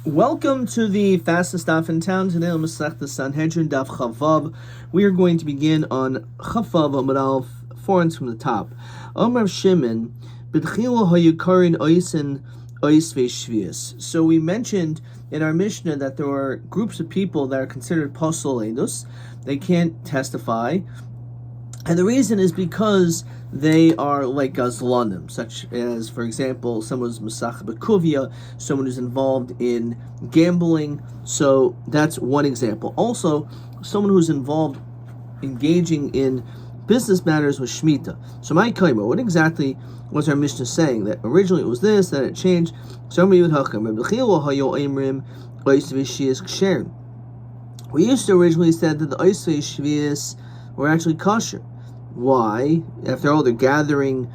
Welcome to the fastest daf in town. Today on Masech the Sanhedrin daf Chavav. We are going to begin on Chavav Amud Aleph, 4 ends from the top. Amar Shimon, B'tchila hayukarin oisin ois ve'shvius. So we mentioned in our Mishnah that there are groups of people that are considered posol edus. They can't testify. And the reason is because they are like gazlanim, such as, for example, someone who's masach b'kuvia, someone who's involved in gambling. So that's one example. Also, someone who's involved engaging in business matters with Shemitah. So my kaima, what exactly was our Mishnah saying? That originally it was this, then it changed. We used to originally said that the oisvei shvius were actually kosher. Why? After all, they're gathering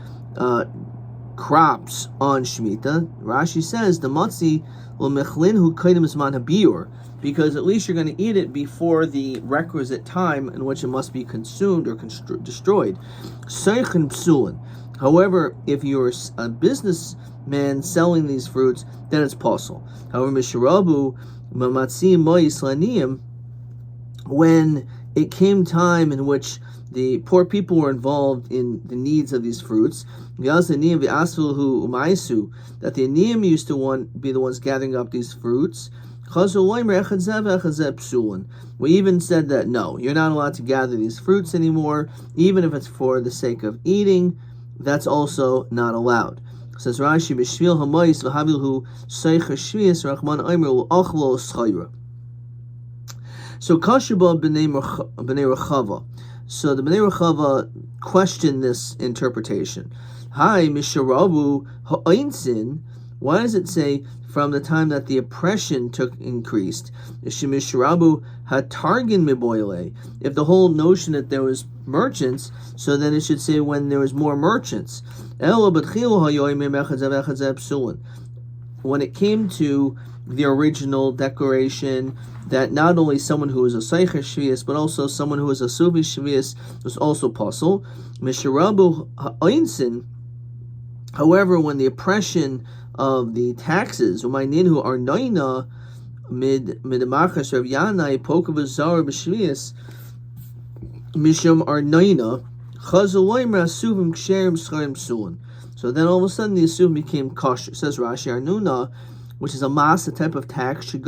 crops on Shemitah. Rashi says the matzi l'mechlinhu kaidim zman habiur, because at least you're going to eat it before the requisite time in which it must be consumed or destroyed. Seichen psulin. However, if you're a businessman selling these fruits, then it's possible. However, mishrabu mamatzi mois laniyim, when it came time in which the poor people were involved in the needs of these fruits, that the aniyim used to be the ones gathering up these fruits. We even said that no, you're not allowed to gather these fruits anymore, even if it's for the sake of eating. That's also not allowed. Says Rashi, B'shvil hamayis v'havilhu seicher shvius rachman omer l'achlo schayra. So Kashuba b'nei Rechava. So the Bnei Rechava questioned this interpretation. Hi, Misharabu ha'einsin. Why does it say from the time that the oppression increased? Misharabu hatargin miboyle. If the whole notion that there was merchants, so then it should say when there was more merchants. When it came to the original declaration that not only someone who is a Seicher Shvius, but also someone who is a Suvi Shvius was also possible. Misharabu Ha'insin. However, when the oppression of the taxes, Umayninhu Arnaina Midamachas Rav Yanai Pokavazar B'Shvius Misham Arnaina Chazaloimra Suvim Ksherim Scharim Sulan. So then all of a sudden the Asuvim became kosher. Says Rashi, Arnuna, which is a mas, a type of tax, that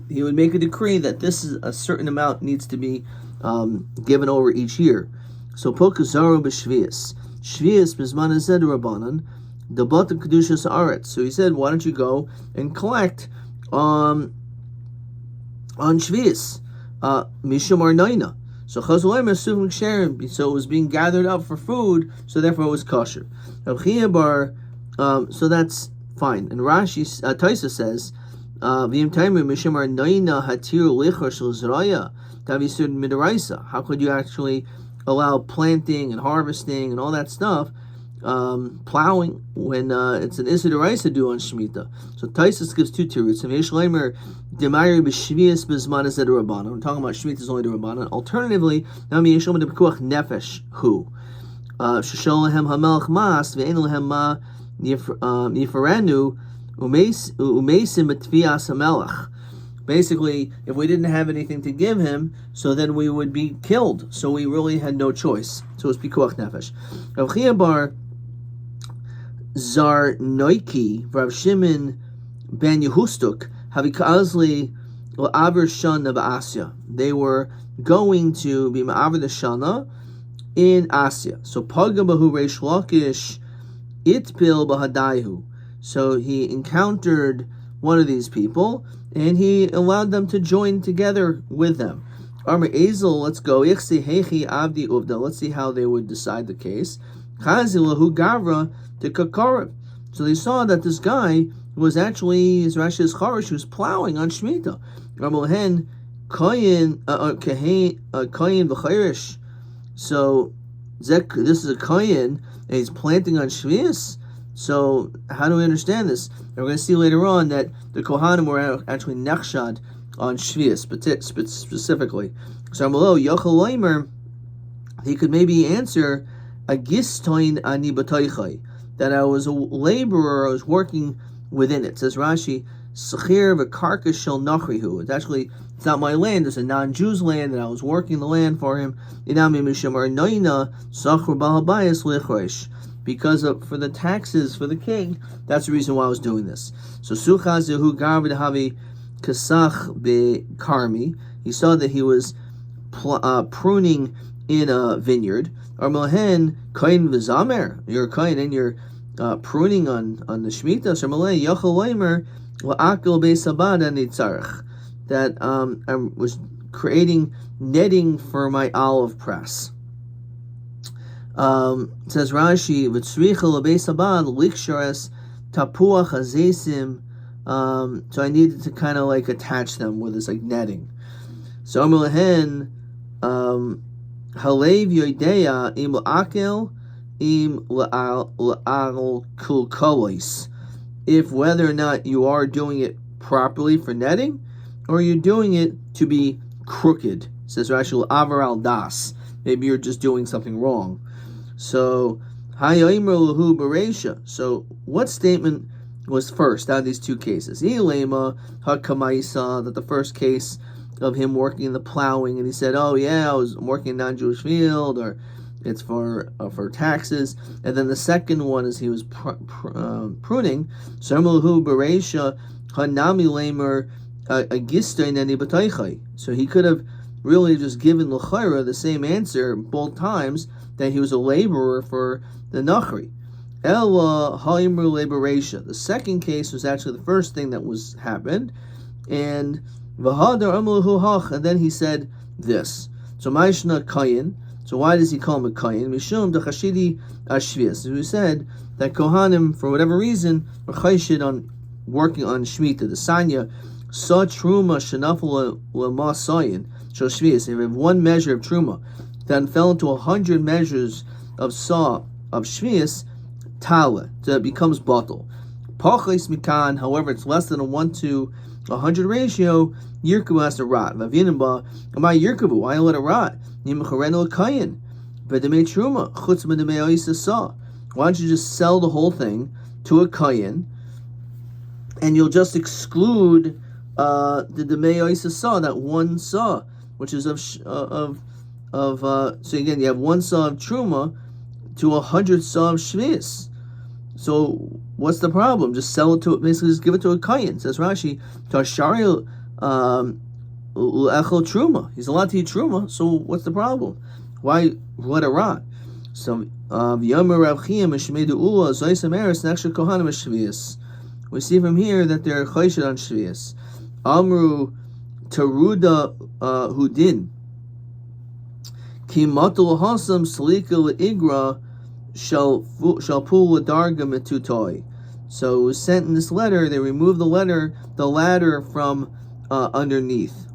he would make a decree that this is a certain amount needs to be given over each year. So pokazaru b'shvius, shvius b'zman hazed rabbanan, debat kedushas aretz. So he said, why don't you go and collect on shvius, mishum arnaina. So so it was being gathered up for food, so therefore it was kosher. So that's fine. And Rashi, Taisa says, how could you actually allow planting and harvesting and all that stuff, plowing, when it's an Issa D'Oraisa due on Shemitah? So Taisus gives two teruts. We're talking about Shemitah is only the Rabbanan. Alternatively, nefesh who shesholehem hamelch mas ve'en lehem ma yifarenu umeisim b'tvias hamelach. Basically, if we didn't have anything to give him, so then we would be killed. So we really had no choice. So it's pikuach nefesh. Rav Chia bar Zar Noiki, Rav Shimon ben Yehustuk, Havikazli L'Aver Shana Ba'asya. They were going to be Ma'aver the Shana in Asya. So Pagabahu Reish Lakish Itbil Bahadaihu. So he encountered one of these people and he allowed them to join together with them. Amr Ezel, let's go. Ichsi Hechi Avdi Uvda. Let's see how they would decide the case. Chazilahu Gavra to Kakarev. So they saw that this guy was actually, his Rashi's Charish, who was plowing on Shemitah. Ramohen Kayin V'chayrish. So this is a Kayin, and he's planting on Shvius. So how do we understand this? And we're going to see later on that the Kohanim were actually nechshad on Shvius specifically. So Amalo Yochel Leimer, he could maybe answer a gistoin ani b'toichai, that I was a laborer, I was working within it. It says Rashi, Sechir v'karkas shel nachrihu. It's not my land, it's a non-Jew's land, and I was working the land for him. Because for the taxes for the king, that's the reason why I was doing this. So Suchazehu Garvidhavi Kasach Bekarmi. He saw that he was pruning in a vineyard. Or Mohen Kain Vizamer. You're a Kain and you're pruning on the Shemitah. So Malay Yachal Leimer La'akil Beisabada Nitzarech. That I was creating netting for my olive press. Says Rashi, "V'tzricha lebeisabad likshares tapuach hazesim." So I needed to kind of like attach them with this like netting. So Amulehen halev yodeya im akel im la'al kulkolis. If whether or not you are doing it properly for netting, or you're doing it to be crooked, says Rashi avar al das. Maybe you're just doing something wrong. So, so what statement was first out of these two cases? That the first case of him working in the plowing, and he said, "Oh yeah, I was working in a non-Jewish field, or it's for taxes." And then the second one is he was pruning. So he could have really just given l'chayra the same answer both times, that he was a laborer for the Nachri. Ella Haimru Laboration. The second case was actually the first thing that was happened, and Vahadar Amluhu Hach, and then he said this. So Maishna Kayin. So why does he call him a Kayin? Mishum Dachashidi Ashvias. So we said that Kohanim, for whatever reason, were chayshid on working on Shemitah, the Sanya, Sa Truma Shanafal Lamasayin. So Shvias, if you have one measure of Truma, then fell into 100 measures of saw of shvius tala, so it becomes bottle. Pachis mikan, however, it's less than a 1:100 ratio. Yirkabu has to rot. Vavinimba, am I Yirkabu? Why let it rot? Nimacharenu kayin, but they made truma. Chutz medemei saw. Why don't you just sell the whole thing to a kayin, and you'll just exclude the demei saw, that one saw, which is so again, you have one saw of truma to 100 saw of shvius. So what's the problem? Just sell it to, basically just give it to a kayin. Says Rashi, Tashari echol truma. He's allowed to eat truma. So what's the problem? Why let it rot? So Yomi Rav Chiyam Shmei Ula Zoisam Eres Nextra Kohanim Shvius. We see from here that they're chayshid on shvius. Amru Taruda Hudin. Ki matul hasam salika igra shall pull a darga metutoi. So it was sent in this letter. They removed the ladder from underneath.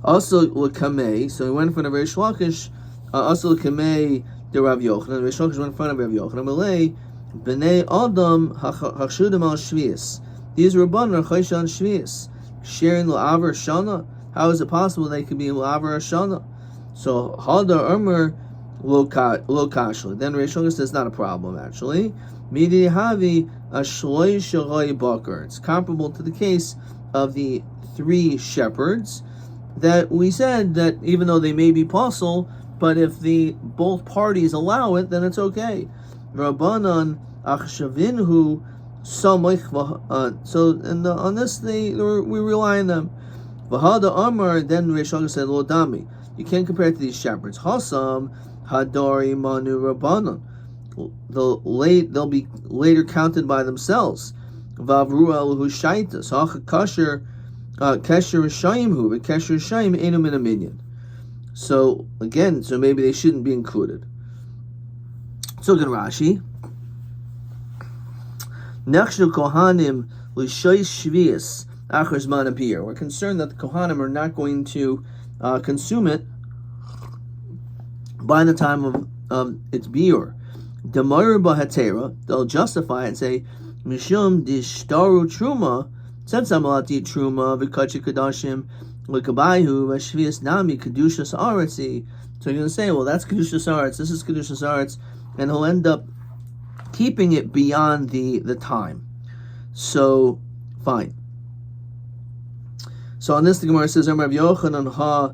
Also l'kamei. So he went in front of Reish Lakish. Also l'kamei the Rav Yochanan. Reish Lakish went in front of Rav Yochanan. Malay b'nei adam hachshudim al shvius. These rabbanon are chaysh on shvius. Sharing la'avar shana. How is it possible they could be Lavar Ashana? So Hadar Umar Lo Kashla. Then Reish Lakish says not a problem actually. Midi Havi Ashloi Shaloi Bakar. It's comparable to the case of the 3 shepherds that we said that even though they may be possible, but if both parties allow it, then it's okay. Rabbanan Achshavinhu Samich. So on this we rely on them. V'hada Amar, then Reish Lakish said, Lo Dami. You can't compare it to these shepherds. Hasam Hadari Manu Rabbanon. They'll be later counted by themselves. Vavru Elahu Shaitas. Hacha Kasher Kesher Shaimhu. But Kesher Shaim Enu Min Minyan. So again, maybe they shouldn't be included. So again, Rashi. Nechshu Kohanim L'Shois Shvius. We're concerned that the Kohanim are not going to consume it by the time of its biur. Demar b'hatera, they'll justify it and say, Mishum dishtaru truma, since I'm allowed to eat truma, v'kachi kadashim, l'kabayhu, v'shvias nami, kedushas aretzi. So you're going to say, well, that's kedushas aretz, this is kedushas aretz, and he'll end up keeping it beyond the time. So, fine. So on this, the Gemara says, Rav Yochanan ha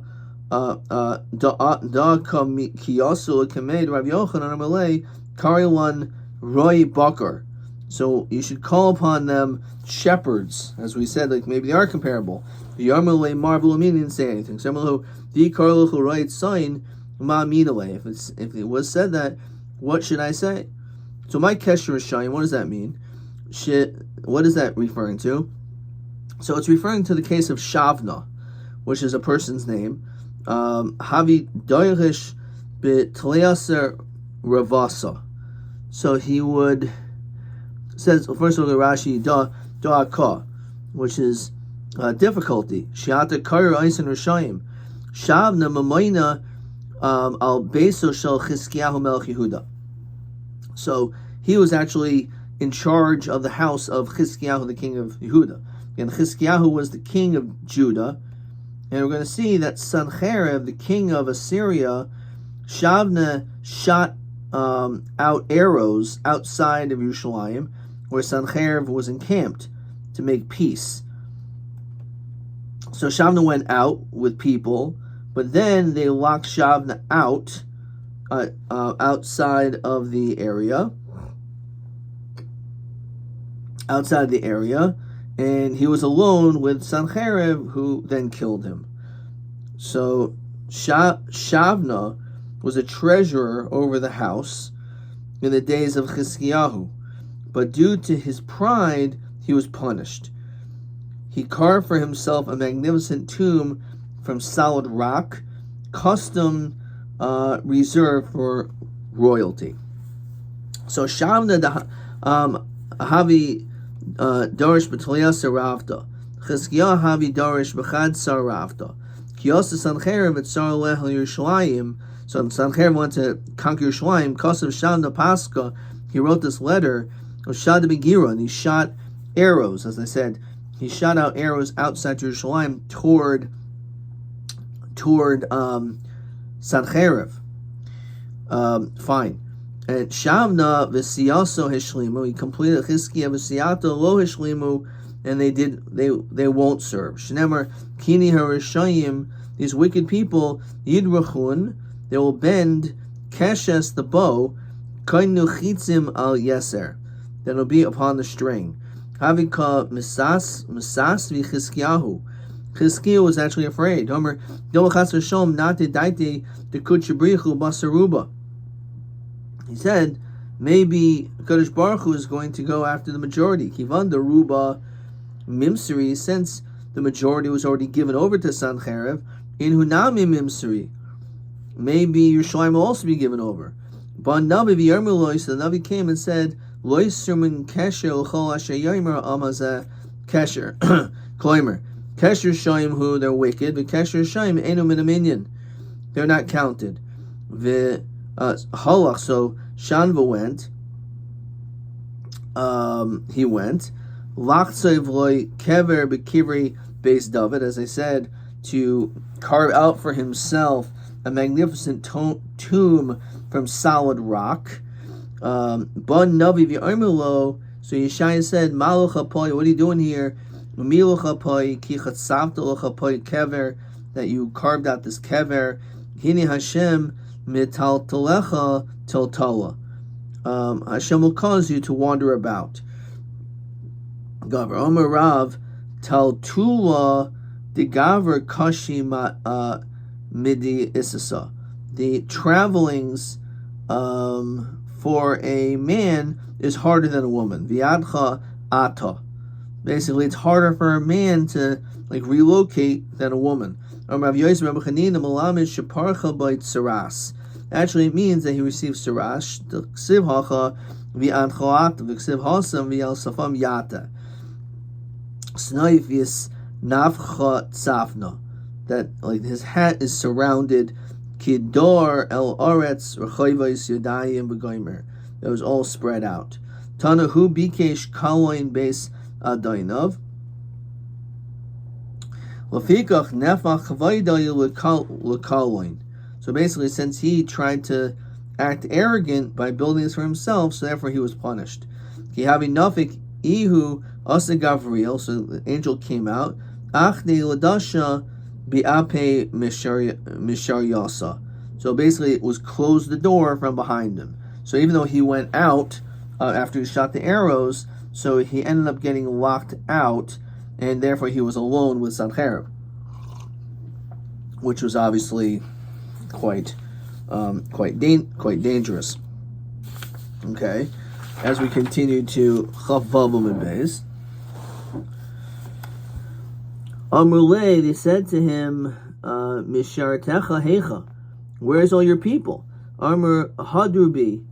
da kam kiyasu l'kamed Rav Yochanan amalei karilan roy bakar. So you should call upon them shepherds, as we said, like maybe they are comparable. Yarmalei marvel didn't say anything. So the karluchu right sign ma minale. If it was said that, what should I say? So my kesher is shayim. What does that mean? What is that referring to? So it's referring to the case of Shavna, which is a person's name. Havi doirish b'tleaser ravasa. So he would, says, first of all, the Rashi, da'aka, which is difficulty. Shiata kar eisen rishayim. Shavna mamayna al beso shel Chizkiyahu melech Yehuda. So he was actually in charge of the house of Chizkiyahu, the king of Yehuda. And Chizkiyahu was the king of Judah. And we're going to see that Sanhedrin, the king of Assyria, Shavna shot out arrows outside of Yerushalayim, where Sanhedrin was encamped to make peace. So Shavna went out with people, but then they locked Shavna out outside of the area. And he was alone with Sanhedrin, who then killed him. So Shavna was a treasurer over the house in the days of Chizkiyahu, but due to his pride, he was punished. He carved for himself a magnificent tomb from solid rock, custom reserved for royalty. So Shavna Havi Dorish b'Tliya Saravta. Chizkiyahu Havi Dorish b'Chad Saravta. Kiyos Sanhedrin v'Tzar Leh Yerushalayim. So Sanhedrin wanted to conquer Yerushalayim. Kosav Shavna Pascha. He wrote this letter of Shad Begira, and he shot arrows. As I said, he shot out arrows outside Yerushalayim toward Sanhedrin. Fine. And Shavna v'Siyaso Hishlimu, he completed Chizkiya v'Siyato lo Hishlimu, and they won't serve. Shnemer Kini Harishayim, these wicked people, Yidrachun, they will bend Keshes the bow, Kainu Chitzim al Yeser, that will be upon the string. Havika Misas v'Chizkiyahu. Chizkiyahu was actually afraid. Homer Dolachas v'Shom Nate Daite the Kuchabrichu Basaruba. He said, maybe Kadosh Baruch Hu is going to go after the majority. Kivan the Ruba Mimsari, since the majority was already given over to Sanhedrin, in Hunami Mimsari, maybe Yerushalayim will also be given over. But Navi v'Yarmuloi, so the Navi came and said, Lois Sermon Kesher l'chol asher yomer amazeh Kesher. Kloimer. Kesher Shaim who they're wicked, but Kesher Shaim enu min a minyan. They're not counted. Halach, so Shanva went. He went. Lachsev loy kever bekivri beis David, as I said, to carve out for himself a magnificent tomb from solid rock. Bon navi v'armulo. So Yeshaya said, Maluch hapoy, what are you doing here? Miluch hapoy ki chatzavta luch hapoy kever, that you carved out this kever. Hini Hashem mitaltalecha tiltala. Hashem will cause you to wander about. Gavar Omer Rav taltula de gaver kashi midi isasa. The travelings for a man is harder than a woman. Viadcha ata. Basically, it's harder for a man to relocate than a woman. Actually, it means that he received sarash. That his hat is surrounded. Kidor el oretz rechayvos yadayim b'goymer. That was all spread out. Tanahu bikesh kaloin base adainov. Lafikach nefach chvaydayu lekaloin. So basically, since he tried to act arrogant by building this for himself, so therefore he was punished. Kihavi nafik ihu asa Gabriel, so the angel came out. Achne ladasha bi'ape misharyasa. So basically, it was closed the door from behind him. So even though he went out after he shot the arrows, so he ended up getting locked out, and therefore he was alone with Sanhedrin, which was obviously quite dangerous. Okay, as we continue to Chavavim and Beis, Amrulei, they said to him, Mishartecha Hecha, where's all your people? Amr Hadrubi,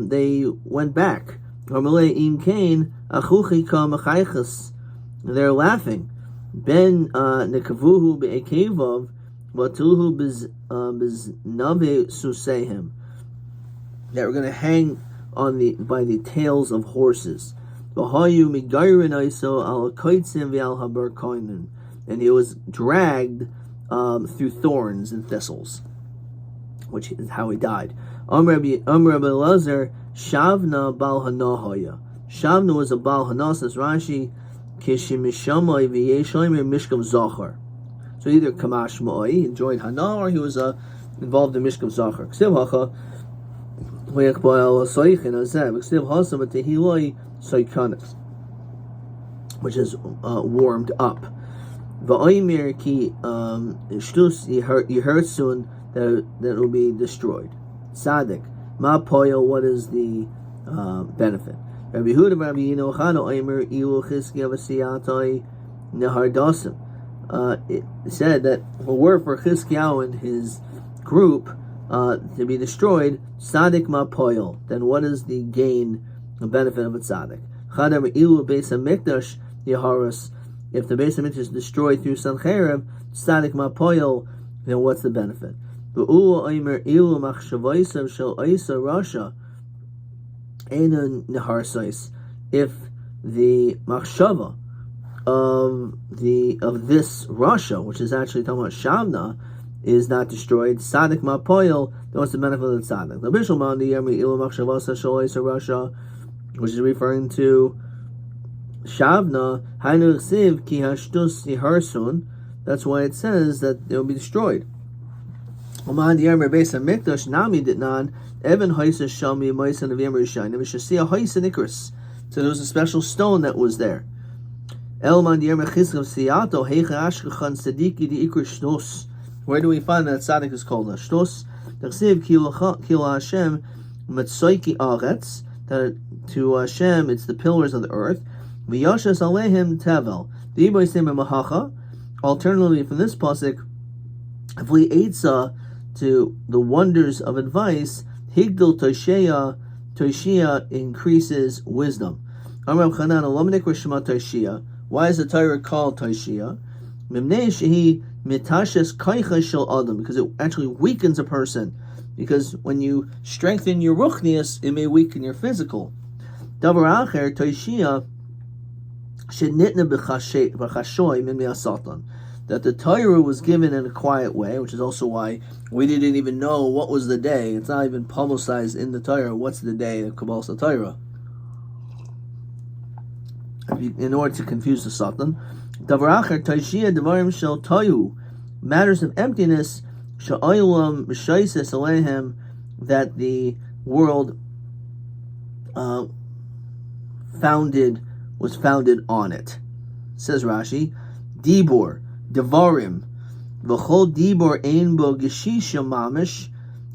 they went back. Amrulei Im Kain Achuchi Kam Achaychas, they're laughing. Ben Nekavuhu Be'ekevav Vatuhu Biznave Susehim, that we're going to hang by the tails of horses. And he was dragged through thorns and thistles, which is how he died. Rabbi Elazar, Shavna Bal Hanahoya. Shavna was a Bal Hana, says Rashi, Kishimishamai V'yeshoimer Mishkav Zachar. So either Kamash Ma'i, he enjoyed Hana, or he was involved in Mishkav Zachar. Ksiv Hacha, which is warmed up. Va'omer ki shtus, you heard soon that it will be destroyed. Sadik ma poyo, what is the benefit? Rabbi Huda Rabbi Yinochano Omer ilu Chizkiya v'siyatoi nehardasim. It said that if it were for Chizkiyahu and his group to be destroyed, Sadik ma poyo, then what is the gain, the benefit of a tzaddik? Chadam ilu Beis HaMikdash Yaharas, if the Beis HaMikdash is destroyed through Sanhedrin, Sadik ma poyo, then what's the benefit? Ve'ulu Omer ilu machshavoisav shel Oisa Rasha Einon Neharsais, if the machshava of this Rasha, which is actually talking about Shavna, is not destroyed, Sadik ma poil, then what's the benefit of the Sadik? The Bishul Mandi Yermi ilu machshavasa shel Oisa Rasha, which is referring to Shavna, Hainu Chsiv ki hashtus yiharsun, that's why it says that they will be destroyed. Oman Yermi Beis HaMikdash Nami Ditnan Evan Haisa Shami Maisan of Yemer Yishayim V'Shasiya Haisa Nikris. So there was a special stone that was there. Elman Yermi Chizkav Siyato Heicha Ashkechan Sadiki Di Ikr Shtos. Where do we find that tzaddik is called a shtos? T'chsiv Kila Hashem Metzoiki Aretz, that to Hashem it's the pillars of the earth. V'yashas Alehim Tevel. The Ibo Yisem Mahacha. Alternatively, from this pasuk, V'li Eitza, to the wonders of advice, Higdal Toshia increases wisdom. Amram Chanan Alomnik Shema Toshia. Why is the Torah called Toshia? Mimnei Shehi Mitashes Kaicha Shel Adam, because it actually weakens a person. Because when you strengthen your ruchnius, it may weaken your physical. Davar Acher Toshia Shenitna B'chashoy Min Me'asatan, that the Torah was given in a quiet way, which is also why we didn't even know what was the day. It's not even publicized in the Torah what's the day of Kabbalah Torah, in order to confuse the Satan. Davaracher Taishia Devarim Shel Tayu, matters of emptiness, Sha'olam Mishaisis Alehem, that the world was founded on it. Says Rashi, Dibor, Devarim, V'chol Dibor Ein Bo Geshisha Mamish,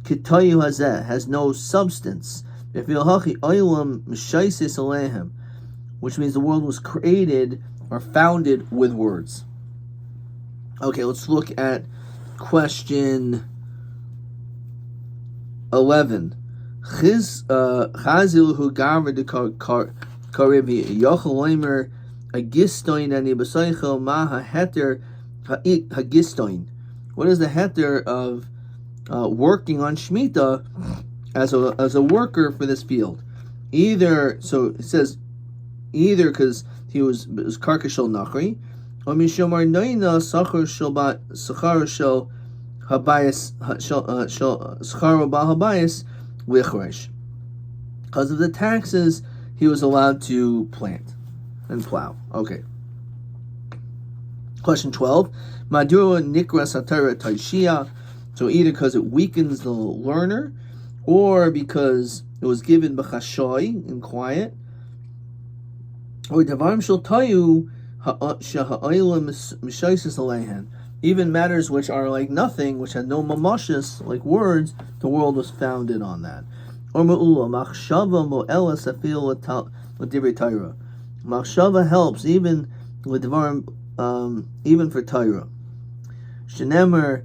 Kitayu Hazeh, has no substance. If Yilhachi Olam Mishaisis Alehem, which means the world was created or founded with words. Okay, let's look at question 11. Chazil hu gaver de karivi yochel oimer hagistoin ani b'saychel ma haheter hagistoin. What is the heter of working on Shemitah as a worker for this field? Either, so it says, either because he was karkashel nachri, or mishomar noina sachar shel habayis sachar ba habayis lichresh. Because of the taxes, he was allowed to plant and plow. Okay. Question 12. Madura nikra satara taishia. So either because it weakens the learner, or because it was given b'chashoy, in quiet, or devarim shel tayu ha'olam mishaysis aleihen. Even matters which are like nothing, which had no mamashis, like words, the world was founded on that. Or ma'ula machshava mo'elas afil l'divrei Torah. Machshava helps even with devarim, even for Torah. Shenemer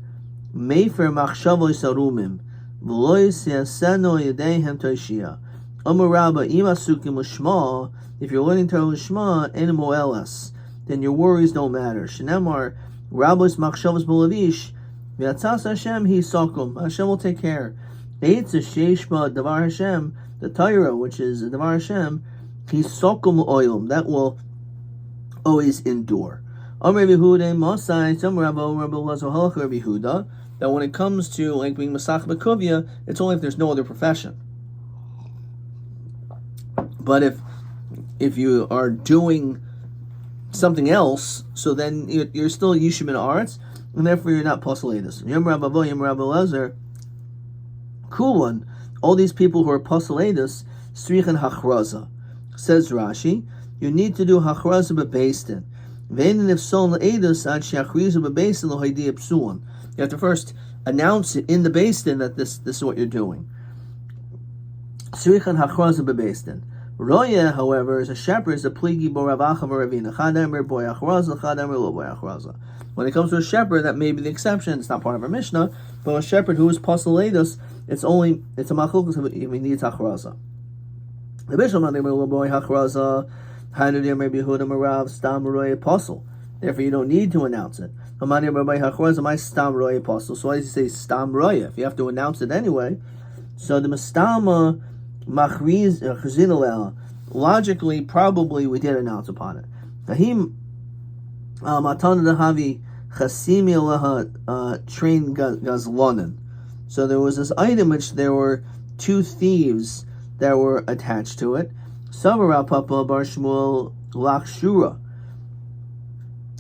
mefer machshava sarumim v'lois yaseno yadehem toishia. Amar Rabba imasukim l'shma. If you're learning Torah l'shma en mo'elas, then your worries don't matter. Shenemar Rabbi's machshavas b'lavish v'yatzas Hashem he sokum. Hashem will take care. Eitz sheishma davar Hashem, the Torah, which is davar Hashem, he sokum oilum, that will always endure. Amar Yehuda Masai, some Rabbi Lazo Halach Rabbi Yehuda, that when it comes to like being Masach B'Kuvya, it's only if there's no other profession. But if you are doing something else, so then you're still Yishim in Arts, and therefore you're not Poselatus. Yom Rabbi Bo, Yom Rabbi Lezer, cool one. All these people who are Poselatus, Strichen Hachraza. Says Rashi, you need to do Hachraza B'Beistin. You have to first announce it in the Beis Din that this is what you're doing. Roya, however, is a shepherd, is a pligi boravacha moravina. Chadamer boy achraza, chadamer lo boy achraza. When it comes to a shepherd, that may be the exception. It's not part of our Mishnah, but a shepherd who is poselatus, it's a machlokes if he needs achraza. The Bishop chadamer lo boy achraza. Therefore, you don't need to announce it. So why does he say stam roya? If you have to announce it anyway, so the mastama machriz logically, probably we did announce upon it. Train gazlonen. So there was this item which there were two thieves that were attached to it. Savara Papa Bar Shmuel Lakshura.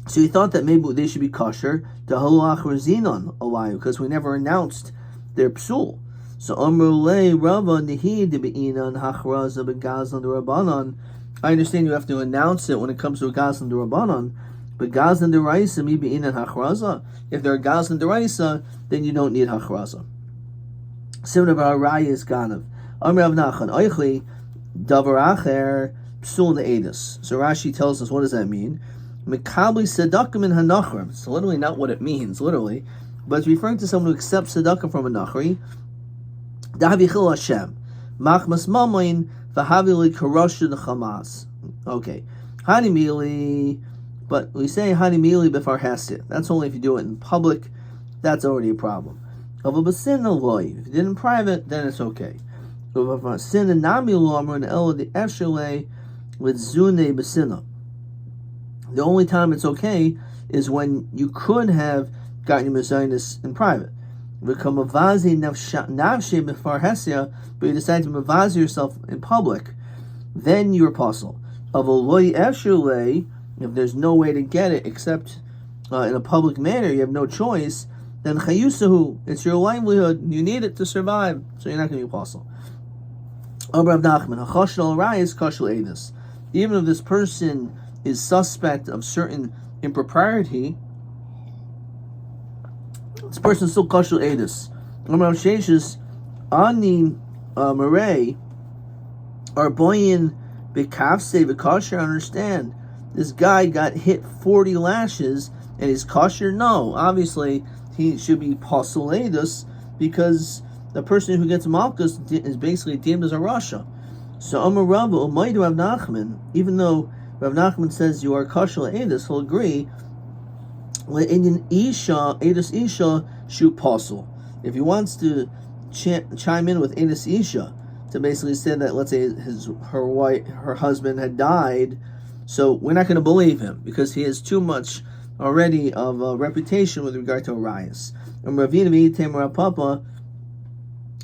So he thought that maybe they should be kosher to halach razinon alayu, because we never announced their psul. So Amrulei Rava Nihi de Beinan Hachraza Begazlan de Rabbanon. I understand you have to announce it when it comes to a Gazlan de Rabbanon, but Gazlan de Raisa mi Beinan Hachraza. If they're Gazlan de Raisa, then you don't need Hachraza. Simon of Araya is Ganav. Amr Av Nachan Oichli Davar Acher Psul Ne'edus. So Rashi tells us, what does that mean? Mekabli Sedakim in Hanachrim. It's literally not what it means, literally, but it's referring to someone who accepts Sedakim from a Nachri. Dahavichil Hashem. Machmas Mamoin Vahavili Karoshu the Hamas. Okay. Hanimili, but we say Hanimili before Hesed. That's only if you do it in public. That's already a problem. If you did it in private, then it's okay. The only time it's okay is when you could have gotten your Messiahness in private. But you decide to mavazi yourself in public, then you're apostle. If there's no way to get it except in a public manner, you have no choice, then chayusahu, it's your livelihood, you need it to survive, so you're not going to be apostle. Even if this person is suspect of certain impropriety, this person is still kashul edus. Ani Maray are boyin bekafse v'kasher. Understand, this guy got hit 40 lashes and he's kosher? No, obviously he should be pasul because the person who gets malchus is basically deemed as a rasha. So Amar Rabba Umaydu Rav Nachman, even though Rav Nachman says you are kosher edus, he'll agree. Indian isha edus isha shu pasul. If he wants to chime in with edus isha to basically say that, let's say her husband had died, so we're not going to believe him because he has too much already of a reputation with regard to Arias. And Ravina V'item Rapapa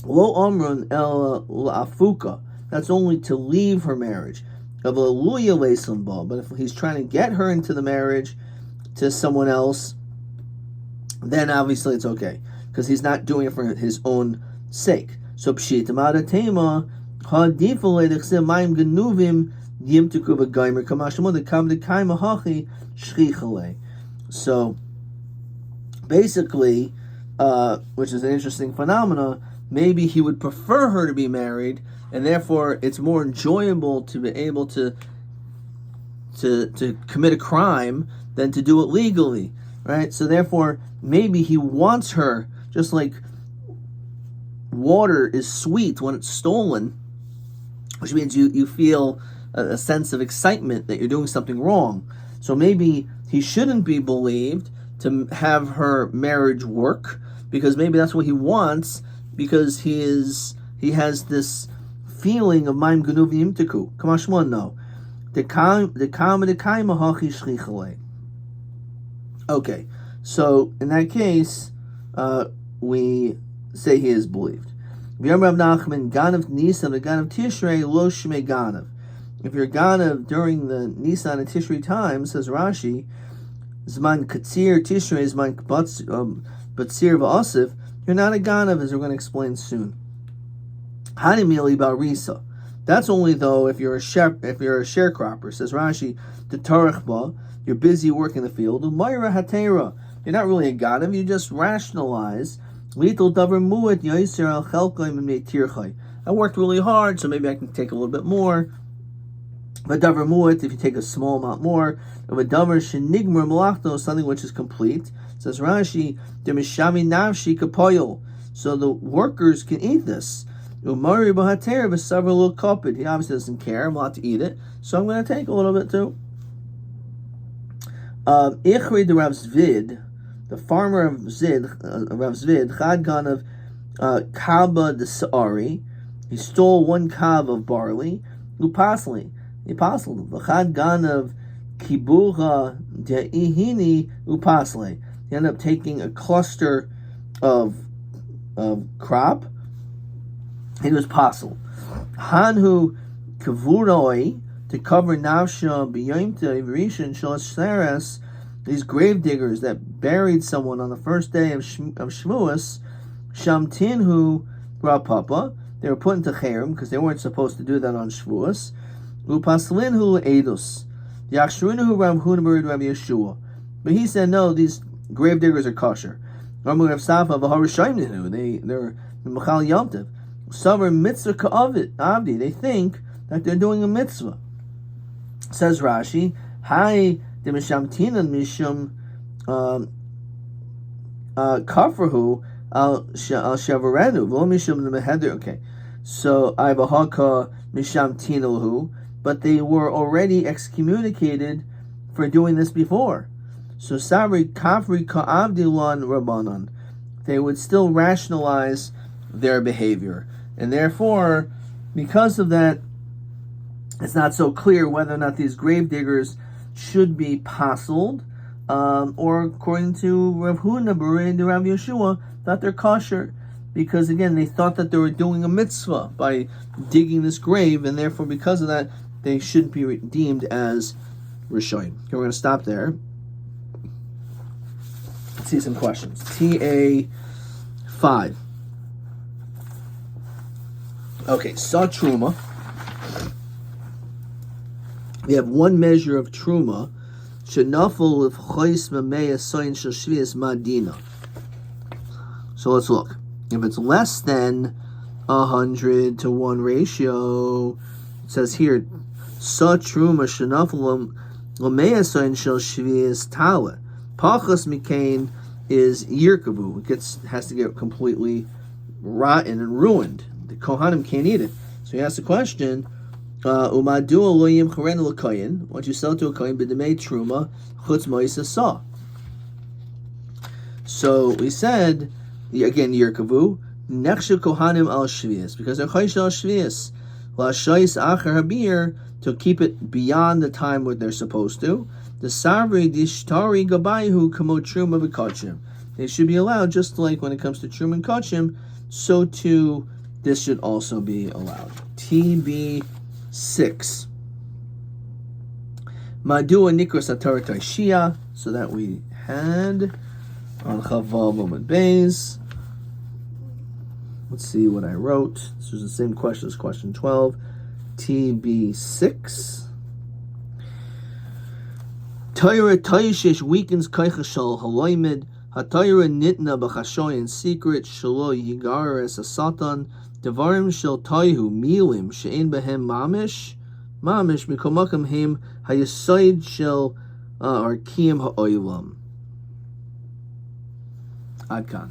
Lo omrun el la'afuka. That's only to leave her marriage. But if he's trying to get her into the marriage to someone else, then obviously it's okay, because he's not doing it for his own sake. So pshita ma'adatema ha'difol edechse mayim genuvim yimtuku b'gaimer kamashmo the kam the kaima hachi shchichale. So basically, which is an interesting phenomena, maybe he would prefer her to be married, and therefore it's more enjoyable to be able to commit a crime than to do it legally, right? So therefore, maybe he wants her, just like water is sweet when it's stolen, which means you feel a sense of excitement that you're doing something wrong. So maybe he shouldn't be believed to have her marriage work, because maybe that's what he wants, because he has this feeling of Maim Genuv Yimtiku. Kamashmon, no. Okay, so in that case, we say he is believed. If you're Ganav during the Nisan and Tishrei time, says Rashi, Zman Katsir Tishrei, Zman Batsir V'Asif, you're not a Ganav, as we're going to explain soon. Hanimili Barisa. That's only though if you're a sharecropper, says Rashi, the Tarachba, you're busy working the field. Umayra Hatera, you're not really a Ganav, you just rationalize. Little Davar Muat Yaiser Al Chelkaim and Tirchai. I worked really hard, so maybe I can take a little bit more. But Davar Muat, if you take a small amount more, of a Davar Shenigmer Malachto, something which is complete, says Rashi, Demishami Navshi Kapoyol. So the workers can eat this. Umari Bahater V'Savar Lo Kopit. He obviously doesn't care, I'm allowed to eat it, so I'm going to take a little bit too. Ichri de Rav Zvid, the farmer of Zid, Rav Zvid, Chad Ganav Kaba de Sa'ari, he stole one kav of barley, Upasli, he pasled, Chad Ganav Kibuha de Ihini Upasli. He ended up taking a cluster of crop, he was pasul. Hanhu Kavuroi, to cover Navsha B'Yomta Iverishan Shalosh Seres, these grave diggers that buried someone on the first day of Shavuos, Shamtinhu Rapapa, they were put into Cherem because they weren't supposed to do that on Shavuos. Upaslinhu Edus, Yachshrinuhu Rav Hunabarid Rav Yeshua. But he said, no, these grave diggers are kosher. Ramu Rav Safa V'Harishayimnu, they're Machal Yomtiv. Savar Mitzvah Ka'avit, Avdi, they think that they're doing a mitzvah. Says Rashi, Hai Demishamtinan Mishum Kafrahu Al Shavarenu, Vo Mishum Meheder. Okay, so Ibahaka Mishamtinalhu, but they were already excommunicated for doing this before. So Sabri Kafri Ka'avdilan Rabbanan, they would still rationalize their behavior. And therefore, because of that, it's not so clear whether or not these grave diggers should be pasuled, or according to Rav Huna and Rav Yeshua, that they're kosher, because again, they thought that they were doing a mitzvah by digging this grave, and therefore, because of that, they shouldn't be deemed as Rishoyim. Okay, we're going to stop there. Let's see some questions. TA 5. Okay, Sa Truma. We have one measure of Truma. Shenafel of Chois Mameya Soin Shashvias Madina. So let's look. If it's less than 100 to 1 ratio, it says here, Sa Truma Shenafel Mameya Soin Shashvias Tala. Pachas Mikain is Yirkavu. It has to get completely rotten and ruined. The Kohanim can't eat it. So he asks the question, once you sell it to a kohen, b'demei truma chutz moisa sa. So we said again yirkavu nechshu kohanim al shvius, because they're chaysh al shvius la'shayis acher habir, to keep it beyond the time where they're supposed to. The savri dishtari gabayhu kamo truma v'kachim. They should be allowed, just like when it comes to truma and kachim, so to this should also be allowed. TB6. Madua Nikros Atar Shia, so that we had on Chavav Amud Beis. Let's see what I wrote. This is the same question as question 12. TB6. Torah Taishish weakens Kaichashal Haloimid. HaTorah Nitna B'chashoy in secret. Shalo Yigar Es Satan. Devarim Shel Taihu Milim She'en Behem Mamish. Mamish Mikomakam Hem Hayasaid Shel Arkim Ha'oilam. Adkan.